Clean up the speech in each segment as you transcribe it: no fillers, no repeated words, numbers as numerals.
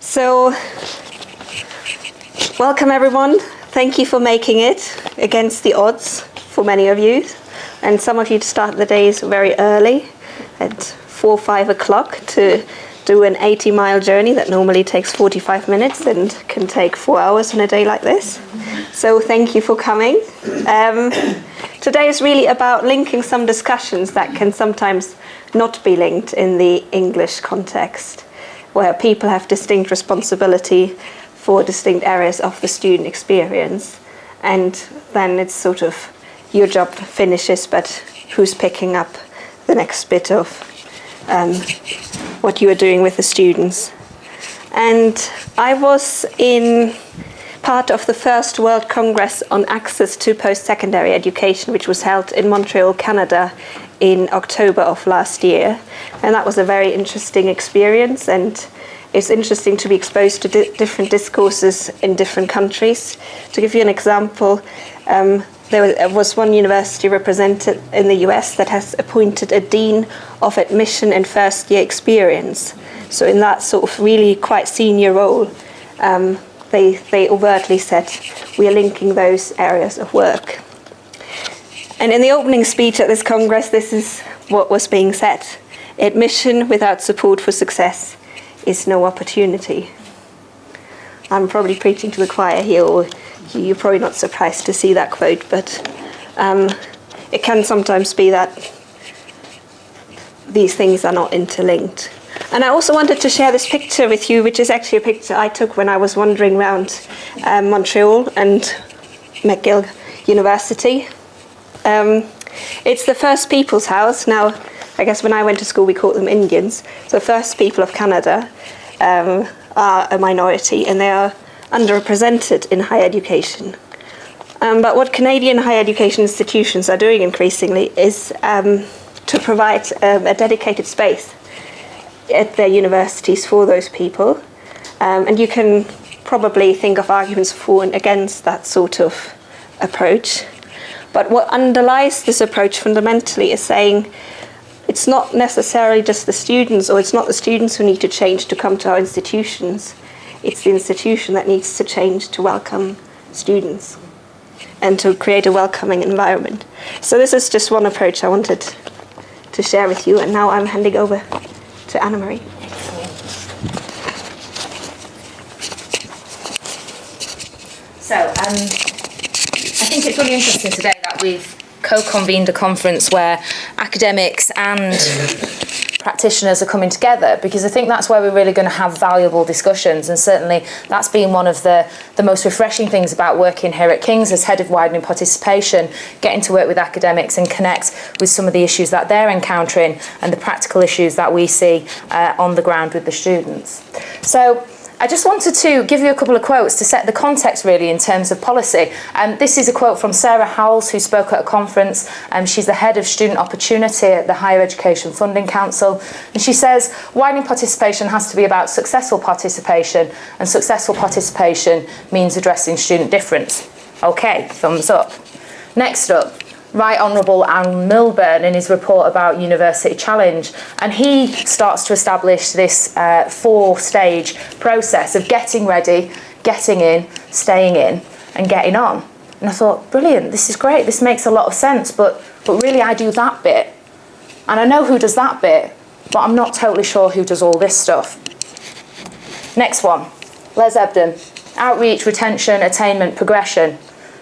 So, welcome everyone. Thank you for making it against the odds for many of you. And some of you start the days very early at 4 or 5 o'clock to do an 80-mile journey that normally takes 45 minutes and can take 4 hours on a day like this. So thank you for coming. Today is really about linking some discussions that can sometimes not be linked in the English context, where people have distinct responsibility for distinct areas of the student experience. And then it's sort of your job finishes, but who's picking up the next bit of what you are doing with the students. And I was in part of the first World Congress on Access to Post-Secondary Education, which was held in Montreal, Canada in October of last year. And that was a very interesting experience, and it's interesting to be exposed to different discourses in different countries. To give you an example, there was one university represented in the US that has appointed a Dean of Admission and First Year Experience. So in that sort of really quite senior role, they overtly said, we are linking those areas of work. And in the opening speech at this Congress, this is what was being said. Admission without support for success is no opportunity. I'm probably preaching to the choir here, or you're probably not surprised to see that quote, but it can sometimes be that these things are not interlinked. And I also wanted to share this picture with you, which is actually a picture I took when I was wandering around Montreal and McGill University. It's the First People's House. Now, I guess when I went to school, we called them Indians. So First People of Canada are a minority, and they are underrepresented in higher education. But what Canadian higher education institutions are doing increasingly is to provide a dedicated space at their universities for those people. And you can probably think of arguments for and against that sort of approach. But what underlies this approach fundamentally is saying it's not necessarily just the students, or it's not the students who need to change to come to our institutions. It's the institution that needs to change to welcome students and to create a welcoming environment. So this is just one approach I wanted to share with you, and now I'm handing over to Anna-Marie. So I think it's really interesting today that we've co-convened a conference where academics and practitioners are coming together, because I think that's where we're really going to have valuable discussions, and certainly that's been one of the most refreshing things about working here at King's as head of widening participation, getting to work with academics and connect with some of the issues that they're encountering and the practical issues that we see on the ground with the students. So I just wanted to give you a couple of quotes to set the context really in terms of policy. This is a quote from Sarah Howells, who spoke at a conference. She's the head of student opportunity at the Higher Education Funding Council. And she says, widening participation has to be about successful participation, and successful participation means addressing student difference. Okay, thumbs up. Next up, Right Honourable Anne Milburn in his report about University Challenge, and he starts to establish this 4-stage process of getting ready, getting in, staying in, and getting on. And I thought, brilliant, this is great, this makes a lot of sense, but really I do that bit. And I know who does that bit, but I'm not totally sure who does all this stuff. Next one, Les Ebden, outreach, retention, attainment, progression.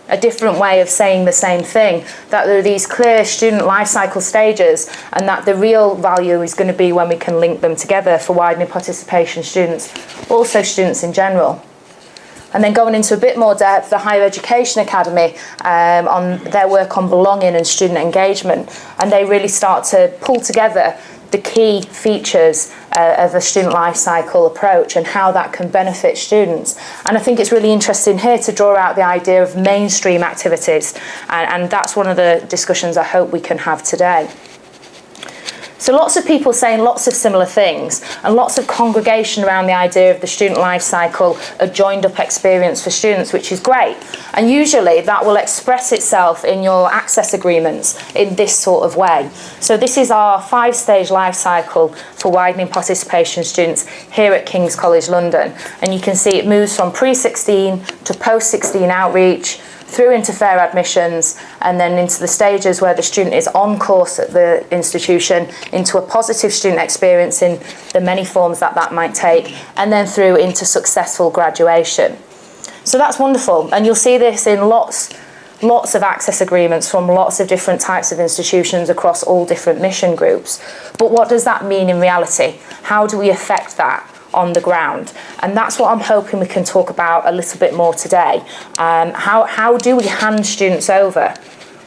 A different way of saying the same thing, that there are these clear student life cycle stages, and that the real value is going to be when we can link them together for widening participation students, also students in general. And then going into a bit more depth, the Higher Education Academy on their work on belonging and student engagement, and they really start to pull together the key features of a student life cycle approach and how that can benefit students. And I think it's really interesting here to draw out the idea of mainstream activities, and that's one of the discussions I hope we can have today. So lots of people saying lots of similar things, and lots of congregation around the idea of the student life cycle, a joined up experience for students, which is great. And usually that will express itself in your access agreements in this sort of way. So this is our 5-stage life cycle for widening participation students here at King's College London. And you can see it moves from pre-16 to post-16 outreach, through into fair admissions, and then into the stages where the student is on course at the institution, into a positive student experience in the many forms that that might take, and then through into successful graduation. So that's wonderful, and you'll see this in lots of access agreements from lots of different types of institutions across all different mission groups. But what does that mean in reality? How do we affect that on the ground? And that's what I'm hoping we can talk about a little bit more today. How do we hand students over?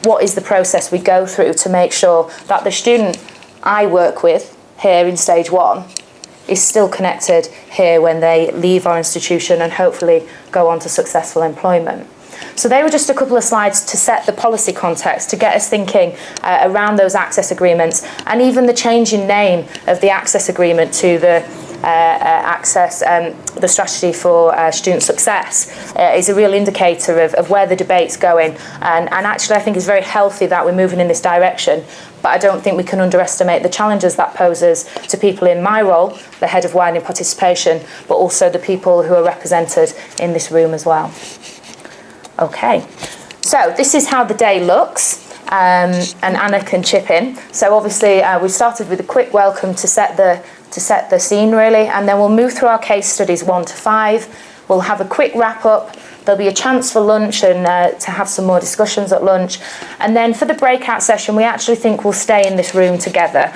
What is the process we go through to make sure that the student I work with here in stage 1 is still connected here when they leave our institution and hopefully go on to successful employment? So they were just a couple of slides to set the policy context, to get us thinking around those access agreements, and even the change in name of the access agreement to the the strategy for student success is a real indicator of where the debate's going, and actually I think it's very healthy that we're moving in this direction, but I don't think we can underestimate the challenges that poses to people in my role, the head of widening participation, but also the people who are represented in this room as well. Okay, so this is how the day looks. And Anna can chip in. So obviously we started with a quick welcome to set the scene really, and then we'll move through our case studies 1 to 5. We'll have a quick wrap up. There'll be a chance for lunch and to have some more discussions at lunch. And then for the breakout session, we actually think we'll stay in this room together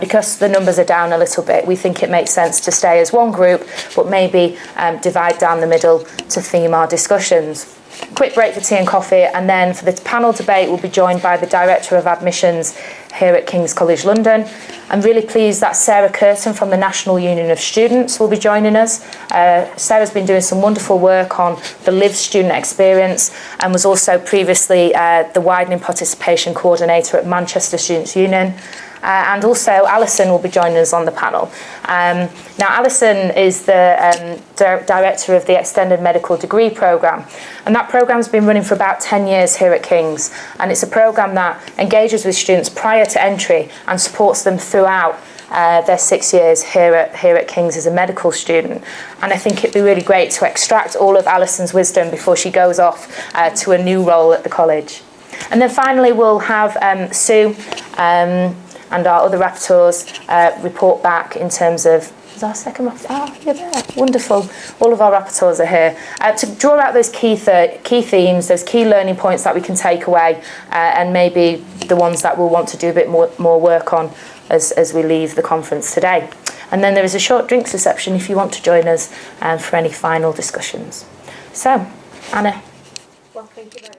because the numbers are down a little bit. We think it makes sense to stay as one group, but maybe divide down the middle to theme our discussions. Quick break for tea and coffee, and then for the panel debate we'll be joined by the Director of Admissions here at King's College London. I'm really pleased that Sarah Curtin from the National Union of Students will be joining us. Sarah's been doing some wonderful work on the lived student experience and was also previously the widening participation coordinator at Manchester Students' Union. And also Alison will be joining us on the panel. Now Alison is the director of the Extended Medical Degree Programme, and that programme's been running for about 10 years here at King's, and it's a programme that engages with students prior to entry and supports them throughout their 6 years here at King's as a medical student. And I think it'd be really great to extract all of Alison's wisdom before she goes off to a new role at the college. And then finally we'll have Sue and our other rapporteurs report back in terms of, is our second rapporteur? Oh, you're there. Wonderful. All of our rapporteurs are here to draw out those key themes, those key learning points that we can take away, and maybe the ones that we'll want to do a bit more work on as we leave the conference today. And then there is a short drinks reception if you want to join us for any final discussions. So, Anna. Well, thank you very much.